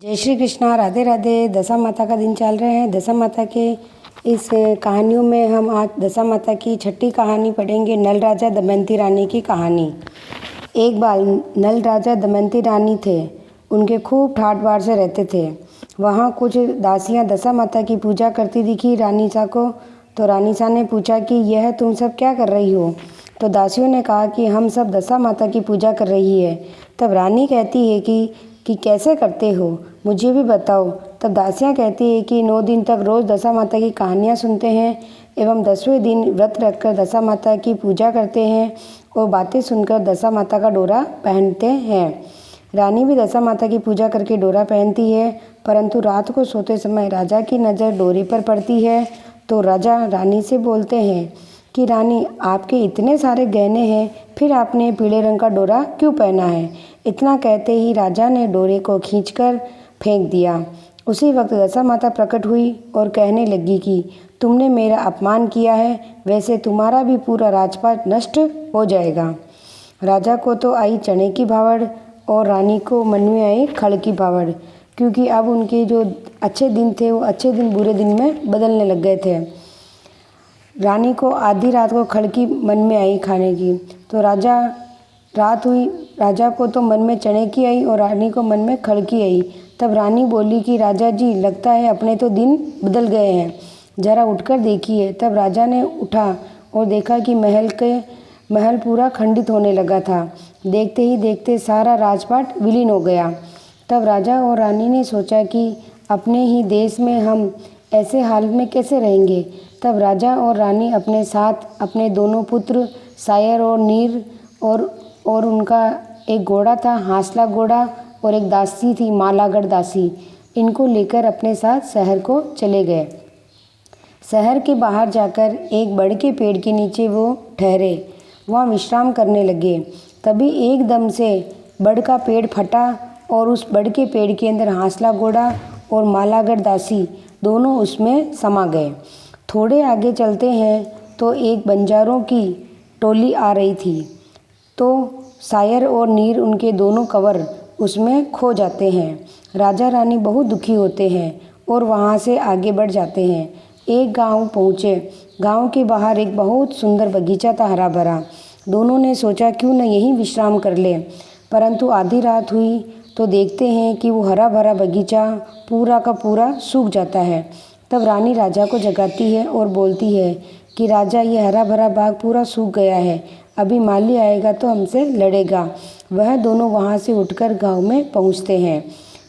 जय श्री कृष्णा, राधे राधे। दशा माता का दिन चल रहे हैं। दशा माता के इस कहानियों में हम आज दशा माता की छठी कहानी पढ़ेंगे, नल राजा दमयंती रानी की कहानी। एक बार नल राजा दमयंती रानी थे। उनके खूब ठाट बाट से रहते थे। वहाँ कुछ दासियाँ दशा माता की पूजा करती दिखी रानी सा को। तो रानी सा ने पूछा कि यह तुम सब क्या कर रही हो। तो दासियों ने कहा कि हम सब दशा माता की पूजा कर रही है। तब रानी कहती है कि कैसे करते हो, मुझे भी बताओ। तब दासियाँ कहती है कि 9 दिन तक रोज़ दशा माता की कहानियाँ सुनते हैं एवं 10वें दिन व्रत रखकर दशा माता की पूजा करते हैं और बातें सुनकर दशा माता का डोरा पहनते हैं। रानी भी दशा माता की पूजा करके डोरा पहनती है, परंतु रात को सोते समय राजा की नज़र डोरे पर पड़ती है। तो राजा रानी से बोलते हैं कि रानी, आपके इतने सारे गहने हैं, फिर आपने पीले रंग का डोरा क्यों पहना है। इतना कहते ही राजा ने डोरे को खींचकर फेंक दिया। उसी वक्त दशा माता प्रकट हुई और कहने लगी कि तुमने मेरा अपमान किया है, वैसे तुम्हारा भी पूरा राजपाट नष्ट हो जाएगा। राजा को तो आई चने की भावड़ और रानी को मन में आई खड़ की भावड़, क्योंकि अब उनके जो अच्छे दिन थे वो अच्छे दिन बुरे दिन में बदलने लग गए थे। रानी को आधी रात को खड़ की मन में आई खाने की। तो रात हुई, राजा को तो मन में चने की आई और रानी को मन में खड़ की आई। तब रानी बोली कि राजा जी, लगता है अपने तो दिन बदल गए हैं, जरा उठकर देखिए। तब राजा ने उठा और देखा कि महल पूरा खंडित होने लगा था। देखते ही देखते सारा राजपाट विलीन हो गया। तब राजा और रानी ने सोचा कि अपने ही देश में हम ऐसे हाल में कैसे रहेंगे। तब राजा और रानी अपने साथ अपने दोनों पुत्र सायर और नीर और उनका एक घोड़ा था, हांसला घोड़ा, और एक दासी थी, मालागढ़ दासी, इनको लेकर अपने साथ शहर को चले गए। शहर के बाहर जाकर एक बड़ के पेड़ के नीचे वो ठहरे, वहाँ विश्राम करने लगे। तभी एकदम से बड़ का पेड़ फटा और उस बड़ के पेड़ के अंदर हांसला घोड़ा और मालागढ़ दासी दोनों उसमें समा गए। थोड़े आगे चलते हैं तो एक बंजारों की टोली आ रही थी। तो सायर और नीर, उनके दोनों कवर उसमें खो जाते हैं। राजा रानी बहुत दुखी होते हैं और वहाँ से आगे बढ़ जाते हैं। एक गांव पहुँचे। गांव के बाहर एक बहुत सुंदर बगीचा था, हरा भरा। दोनों ने सोचा क्यों न यहीं विश्राम कर ले, परंतु आधी रात हुई तो देखते हैं कि वो हरा भरा बगीचा पूरा का पूरा सूख जाता है। तब रानी राजा को जगाती है और बोलती है कि राजा, ये हरा भरा बाग पूरा सूख गया है, अभी माली आएगा तो हमसे लड़ेगा। वह दोनों वहाँ से उठकर गांव में पहुँचते हैं।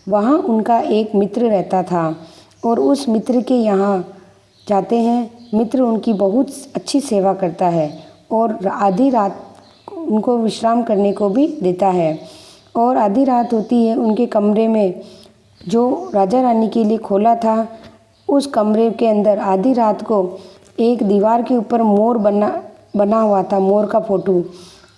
वहाँ उनका एक मित्र रहता था और उस मित्र के यहाँ जाते हैं। मित्र उनकी बहुत अच्छी सेवा करता है और आधी रात उनको विश्राम करने को भी देता है। और आधी रात होती है, उनके कमरे में जो राजा रानी के लिए खोला था, उस कमरे के अंदर आधी रात को एक दीवार के ऊपर मोर बना हुआ था, मोर का फोटो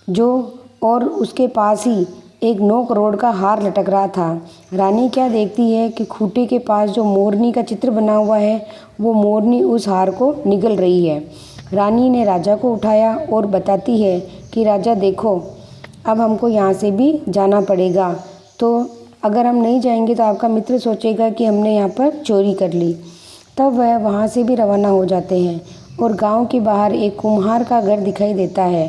जो, और उसके पास ही एक 9 करोड़ का हार लटक रहा था। रानी क्या देखती है कि खूंटे के पास जो मोरनी का चित्र बना हुआ है, वो मोरनी उस हार को निगल रही है। रानी ने राजा को उठाया और बताती है कि राजा देखो, अब हमको यहाँ से भी जाना पड़ेगा, तो अगर हम नहीं जाएंगे तो आपका मित्र सोचेगा कि हमने यहाँ पर चोरी कर ली। तब वह वहाँ से भी रवाना हो जाते हैं और गांव के बाहर एक कुम्हार का घर दिखाई देता है।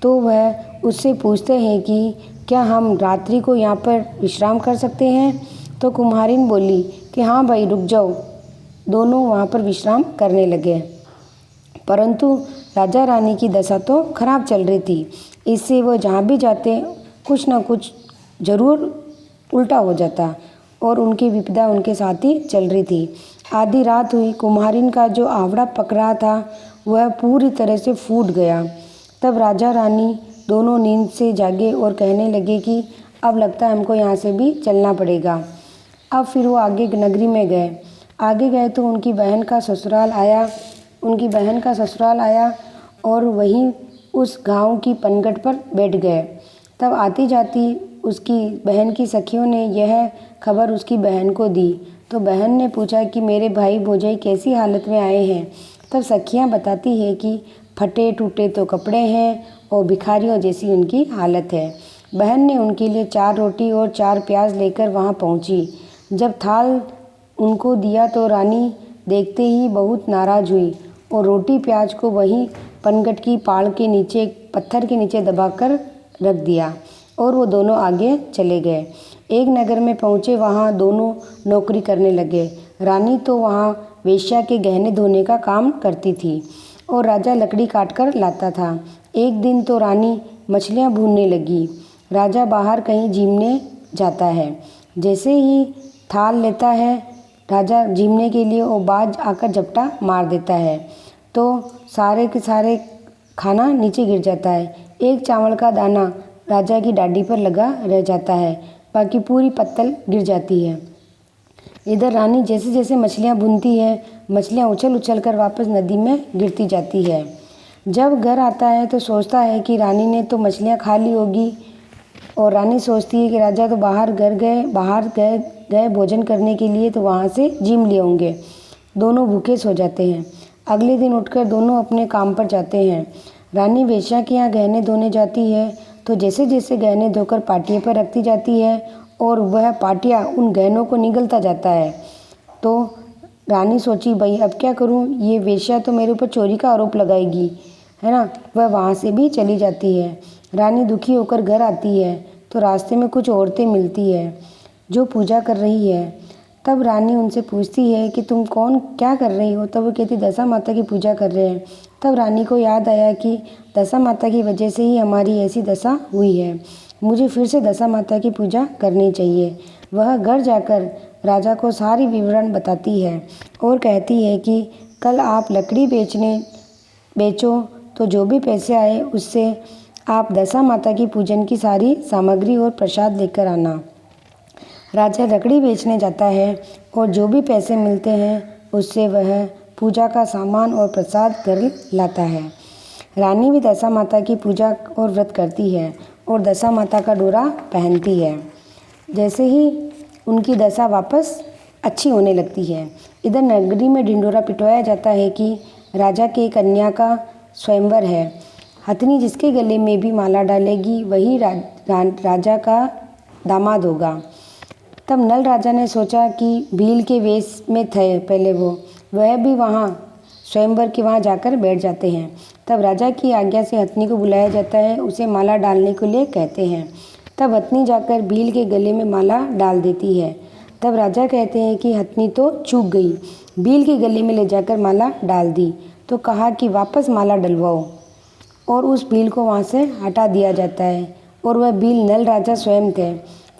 तो वह उससे पूछते हैं कि क्या हम रात्रि को यहाँ पर विश्राम कर सकते हैं। तो कुम्हारिन बोली कि हाँ भाई, रुक जाओ। दोनों वहाँ पर विश्राम करने लगे, परंतु राजा रानी की दशा तो खराब चल रही थी। इससे वो जहाँ भी जाते कुछ ना कुछ ज़रूर उल्टा हो जाता और उनकी विपदा उनके साथ ही चल रही थी। आधी रात हुई, कुम्हारिन का जो आवड़ा पकड़ा था वह पूरी तरह से फूट गया। तब राजा रानी दोनों नींद से जागे और कहने लगे कि अब लगता है हमको यहाँ से भी चलना पड़ेगा। अब फिर वो आगे नगरी में गए। आगे गए तो उनकी बहन का ससुराल आया और वहीं उस गांव की पनगढ़ पर बैठ गए। तब आती जाती उसकी बहन की सखियों ने यह खबर उसकी बहन को दी। तो बहन ने पूछा कि मेरे भाई भौजाई कैसी हालत में आए हैं। तब सखियां बताती है कि फटे टूटे तो कपड़े हैं और भिखारियों जैसी उनकी हालत है। बहन ने उनके लिए 4 रोटी और 4 प्याज लेकर वहां पहुंची। जब थाल उनको दिया तो रानी देखते ही बहुत नाराज़ हुई और रोटी प्याज को वहीं पनघट की पाड़ के नीचे पत्थर के नीचे दबाकर रख दिया और वो दोनों आगे चले गए। एक नगर में पहुँचे, वहाँ दोनों नौकरी करने लगे। रानी तो वहाँ वेश्या के गहने धोने का काम करती थी और राजा लकड़ी काट कर लाता था। एक दिन तो रानी मछलियाँ भूनने लगी। राजा बाहर कहीं झीमने जाता है। जैसे ही थाल लेता है राजा झीमने के लिए, और बाज आकर झपटा मार देता है तो सारे के सारे खाना नीचे गिर जाता है। एक चावल का दाना राजा की डांडी पर लगा रह जाता है, बाकी पूरी पत्तल गिर जाती है। इधर रानी जैसे जैसे मछलियाँ भूनती है, मछलियाँ उछल उछल कर वापस नदी में गिरती जाती है। जब घर आता है तो सोचता है कि रानी ने तो मछलियाँ खा ली होगी, और रानी सोचती है कि राजा तो बाहर गए भोजन करने के लिए, तो वहाँ से झीम लिए होंगे। दोनों भूखे सो जाते हैं। अगले दिन उठकर दोनों अपने काम पर जाते हैं। रानी वेश्या के यहाँ गहने धोने जाती है, तो जैसे जैसे गहने धोकर पाटिये पर रखती जाती है और वह पाटिया उन गहनों को निगलता जाता है, तो रानी सोची, भाई अब क्या करूं, ये वेश्या तो मेरे ऊपर चोरी का आरोप लगाएगी, है ना। वह वहाँ से भी चली जाती है। रानी दुखी होकर घर आती है तो रास्ते में कुछ औरतें मिलती है जो पूजा कर रही है। तब रानी उनसे पूछती है कि तुम कौन, क्या कर रही हो। तब वो कहती, दशा माता की पूजा कर रहे हैं। तब रानी को याद आया कि दशा माता की वजह से ही हमारी ऐसी दशा हुई है, मुझे फिर से दशा माता की पूजा करनी चाहिए। वह घर जाकर राजा को सारी विवरण बताती है और कहती है कि कल आप लकड़ी बेचो तो जो भी पैसे आए उससे आप दशा माता की पूजन की सारी सामग्री और प्रसाद लेकर आना। राजा लकड़ी बेचने जाता है और जो भी पैसे मिलते हैं उससे वह पूजा का सामान और प्रसाद घर लाता है। रानी भी दशा माता की पूजा और व्रत करती है और दशा माता का डोरा पहनती है। जैसे ही उनकी दशा वापस अच्छी होने लगती है, इधर नगरी में ढिंढोरा पिटवाया जाता है कि राजा के कन्या का स्वयंवर है। हथनी जिसके गले में भी माला डालेगी वही राजा का दामाद होगा। तब नल राजा ने सोचा कि भील के वेश में थे पहले वह भी वहाँ स्वयंवर के वहाँ जाकर बैठ जाते हैं। तब राजा की आज्ञा से हथनी को बुलाया जाता है, उसे माला डालने के लिए कहते हैं। तब हथनी जाकर भील के गले में माला डाल देती है। तब राजा कहते हैं कि हथनी तो चूक गई, भील के गले में ले जाकर माला डाल दी। तो कहा कि वापस माला डलवाओ, और उस भील को वहाँ से हटा दिया जाता है और वह भील नल राजा स्वयं थे।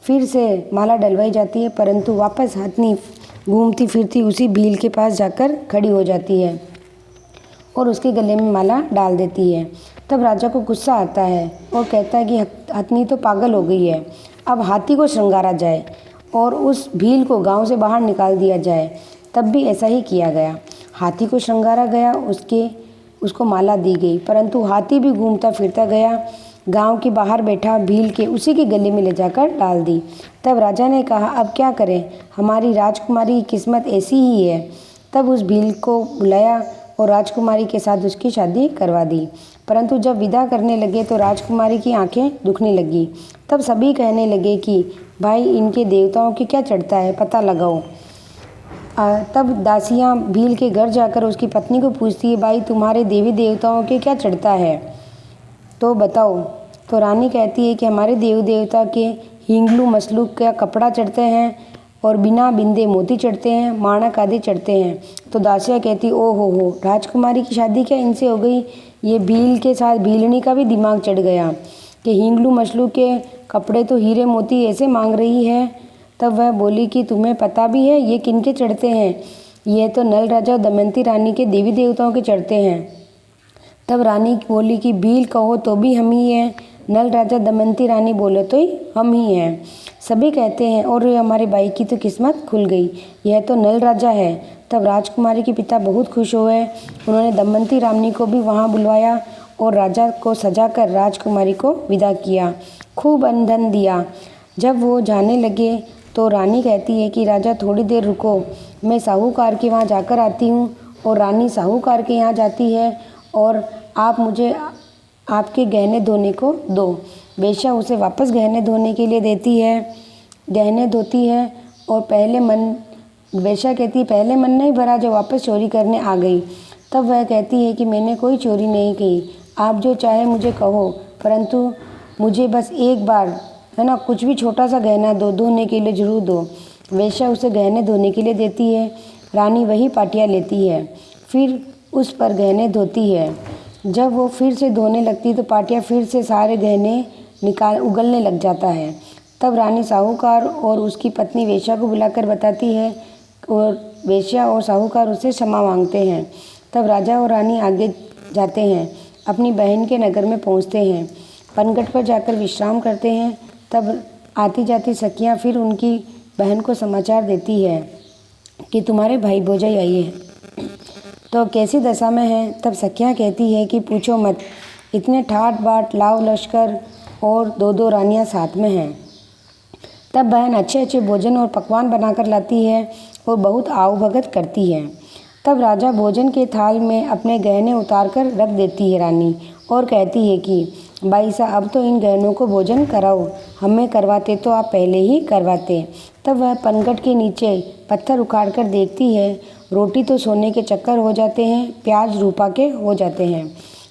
फिर से माला डलवाई जाती है, परंतु वापस हथनी घूमती फिरती उसी भील के पास जाकर खड़ी हो जाती है और उसके गले में माला डाल देती है। तब राजा को गुस्सा आता है और कहता है कि हथनी तो पागल हो गई है, अब हाथी को श्रृंगारा जाए और उस भील को गांव से बाहर निकाल दिया जाए। तब भी ऐसा ही किया गया। हाथी को श्रृंगारा गया, उसको माला दी गई, परंतु हाथी भी घूमता फिरता गया, गांव के बाहर बैठा भील के उसी के गले में ले जाकर डाल दी। तब राजा ने कहा, अब क्या करें, हमारी राजकुमारी की किस्मत ऐसी ही है। तब उस भील को बुलाया और राजकुमारी के साथ उसकी शादी करवा दी। परंतु जब विदा करने लगे तो राजकुमारी की आंखें दुखने लगी। तब सभी कहने लगे कि भाई इनके देवताओं की क्या चढ़ता है, पता लगाओ। तब दासियाँ भील के घर जाकर उसकी पत्नी को पूछती है, भाई तुम्हारे देवी देवताओं के क्या चढ़ता है तो बताओ। तो रानी कहती है कि हमारे देवी देवता के हिंगलू मसलू का कपड़ा चढ़ते हैं और बिना बिंदे मोती चढ़ते हैं, माणक आदि चढ़ते हैं। तो दासियाँ कहती, ओ हो, राजकुमारी की शादी क्या इनसे हो गई। ये भील के साथ भीलनी का भी दिमाग चढ़ गया कि हिंगलू मसलू के कपड़े तो हीरे मोती ऐसे मांग रही है। तब वह बोली कि तुम्हें पता भी है ये किनके चढ़ते हैं, ये तो नल राजा और दमयंती रानी के देवी देवताओं के चढ़ते हैं। तब रानी बोली कि भील कहो तो भी हम ही हैं, नल राजा दमयंती रानी बोले तो हम ही हैं। सभी कहते हैं और हमारे भाई की तो किस्मत खुल गई, यह तो नल राजा है। तब राजकुमारी के पिता बहुत खुश हुए, उन्होंने दमयंती रानी को भी वहाँ बुलवाया और राजा को सजाकर राजकुमारी को विदा किया, खूब अन्न दिया। जब वो जाने लगे तो रानी कहती है कि राजा थोड़ी देर रुको, मैं साहूकार के वहाँ जाकर आती हूँ। और रानी साहूकार के यहाँ जाती है और आप मुझे आपके गहने धोने को दो। वेश्या उसे वापस गहने धोने के लिए देती है, गहने धोती है और वेश्या कहती है पहले मन नहीं भरा जो वापस चोरी करने आ गई। तब वह कहती है कि मैंने कोई चोरी नहीं की, आप जो चाहे मुझे कहो, परंतु मुझे बस एक बार है ना कुछ भी छोटा सा गहना धोने के लिए जरूर दो। वेश्या उसे गहने धोने के लिए देती है। रानी वही पाटिया लेती है, फिर उस पर गहने धोती है। जब वो फिर से धोने लगती तो पाटिया फिर से सारे गहने उगलने लग जाता है। तब रानी साहूकार और उसकी पत्नी वेश्या को बुलाकर बताती है और वेश्या और साहूकार उससे क्षमा मांगते हैं। तब राजा और रानी आगे जाते हैं, अपनी बहन के नगर में पहुंचते हैं, पनघट पर जाकर विश्राम करते हैं। तब आती जाती सखियां फिर उनकी बहन को समाचार देती है कि तुम्हारे भाई भौजाई आई है, तो कैसी दशा में है। तब सखियां कहती है कि पूछो मत, इतने ठाट बाट लाव लश्कर और दो रानियां साथ में हैं। तब बहन अच्छे अच्छे भोजन और पकवान बनाकर लाती है और बहुत आवभगत करती है। तब राजा भोजन के थाल में अपने गहने उतार कर रख देती है रानी और कहती है कि भाई साहब अब तो इन गहनों को भोजन कराओ, हमें करवाते तो आप पहले ही करवाते। तब वह पनघट के नीचे पत्थर उखाड़ कर देखती है, रोटी तो सोने के चक्कर हो जाते हैं, प्याज रूपा के हो जाते हैं।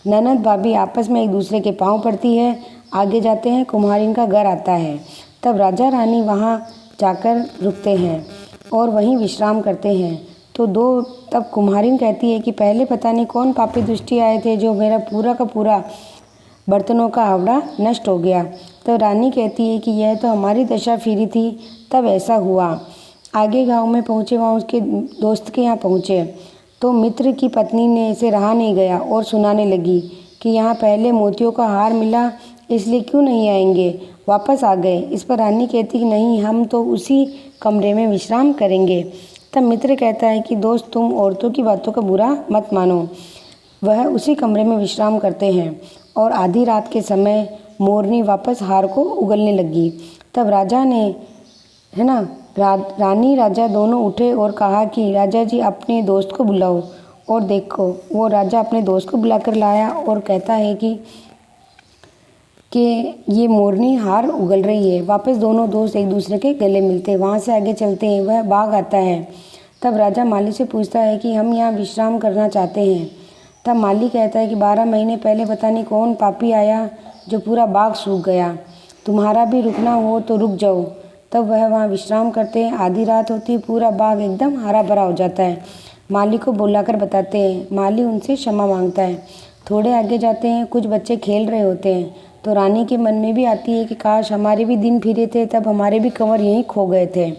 ननद भाभी आपस में एक दूसरे के पाँव पड़ती है। आगे जाते हैं, कुम्हारिन का घर आता है। तब राजा रानी वहाँ जाकर रुकते हैं और वहीं विश्राम करते हैं। तब कुम्हारिन कहती है कि पहले पता नहीं कौन पापी दुष्टी आए थे जो मेरा पूरा का पूरा बर्तनों का हावड़ा नष्ट हो गया। तो रानी कहती है कि यह तो हमारी दशा फिरी थी, तब ऐसा हुआ। आगे गांव में पहुँचे, वहाँ उसके दोस्त के यहाँ पहुँचे तो मित्र की पत्नी ने इसे रहा नहीं गया और सुनाने लगी कि यहाँ पहले मोतियों का हार मिला, इसलिए क्यों नहीं आएंगे, वापस आ गए। इस पर रानी कहती कि नहीं, हम तो उसी कमरे में विश्राम करेंगे। तब मित्र कहता है कि दोस्त तुम औरतों की बातों का बुरा मत मानो। वह उसी कमरे में विश्राम करते हैं और आधी रात के समय मोरनी वापस हार को उगलने लगी। तब राजा ने है ना रानी राजा दोनों उठे और कहा कि राजा जी अपने दोस्त को बुलाओ। और देखो वो राजा अपने दोस्त को बुलाकर लाया और कहता है कि ये मोरनी हार उगल रही है। वापस दोनों दोस्त एक दूसरे के गले मिलते हैं। वहाँ से आगे चलते हैं, वह बाग आता है। तब राजा माली से पूछता है कि हम यहाँ विश्राम करना चाहते हैं। तब माली कहता है कि 12 महीने पहले पता नहीं कौन पापी आया जो पूरा बाग सूख गया, तुम्हारा भी रुकना हो तो रुक जाओ। तब वह वहाँ विश्राम करते हैं। आधी रात होती है, पूरा बाग एकदम हरा भरा हो जाता है। माली को बुलाकर बताते हैं, माली उनसे क्षमा मांगता है। थोड़े आगे जाते हैं, कुछ बच्चे खेल रहे होते हैं तो रानी के मन में भी आती है कि काश हमारे भी दिन फिरे थे, तब हमारे भी कंवर यहीं खो गए थे,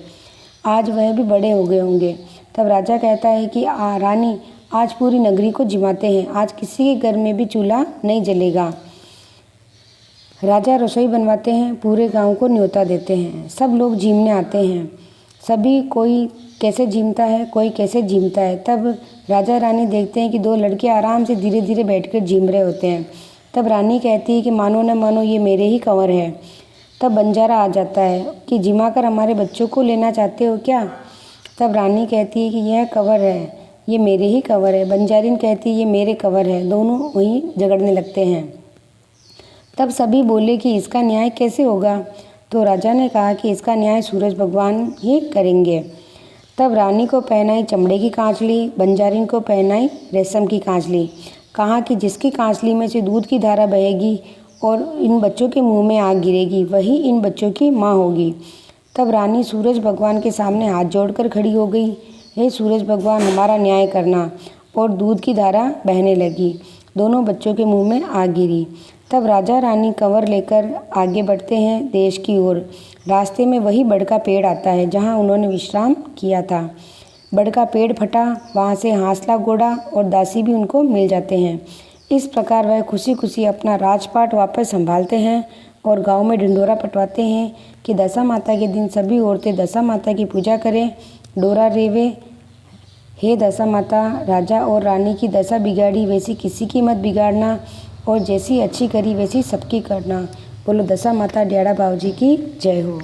आज वह भी बड़े हो गए होंगे। तब राजा कहता है कि रानी आज पूरी नगरी को जिमाते हैं, आज किसी के घर में भी चूल्हा नहीं जलेगा। राजा रसोई बनवाते हैं, पूरे गांव को न्योता देते हैं, सब लोग झीमने आते हैं। सभी कोई कैसे झीमता है, कोई कैसे झीमता है। तब राजा रानी देखते हैं कि 2 लड़के आराम से धीरे धीरे बैठकर झीम रहे होते हैं। तब रानी कहती है कि मानो न मानो ये मेरे ही कंवर है। तब बंजारा आ जाता है कि जिमा कर हमारे बच्चों को लेना चाहते हो क्या। तब रानी कहती है कि यह कंवर है, ये मेरे ही कंवर है। बंजारिन कहती है ये मेरे कंवर है। दोनों वहीं झगड़ने लगते हैं। तब सभी बोले कि इसका न्याय कैसे होगा। तो राजा ने कहा कि इसका न्याय सूरज भगवान ही करेंगे। तब रानी को पहनाई चमड़े की कांचली, बंजारिन को पहनाई रेशम की कांचली। कहा कि जिसकी कांचली में से दूध की धारा बहेगी और इन बच्चों के मुंह में आग गिरेगी, वही इन बच्चों की माँ होगी। तब रानी सूरज भगवान के सामने हाथ जोड़कर खड़ी हो गई, हे सूरज भगवान हमारा न्याय करना। और दूध की धारा बहने लगी, दोनों बच्चों के मुंह में आग गिरी। तब राजा रानी कंवर लेकर आगे बढ़ते हैं देश की ओर। रास्ते में वही बड़ का पेड़ आता है जहाँ उन्होंने विश्राम किया था। बड़ का पेड़ फटा, वहाँ से हांसला घोड़ा और दासी भी उनको मिल जाते हैं। इस प्रकार वह खुशी खुशी अपना राजपाट वापस संभालते हैं और गांव में ढिंढोरा पटवाते हैं कि दशा माता के दिन सभी औरतें दशा माता की पूजा करें, डोरा रेवे। हे दशा माता, राजा और रानी की दशा बिगाड़ी वैसी किसी की मत बिगाड़ना, और जैसी अच्छी करी वैसी सबकी करना। बोलो दशा माता डेड़ा बाबू जी की जय हो।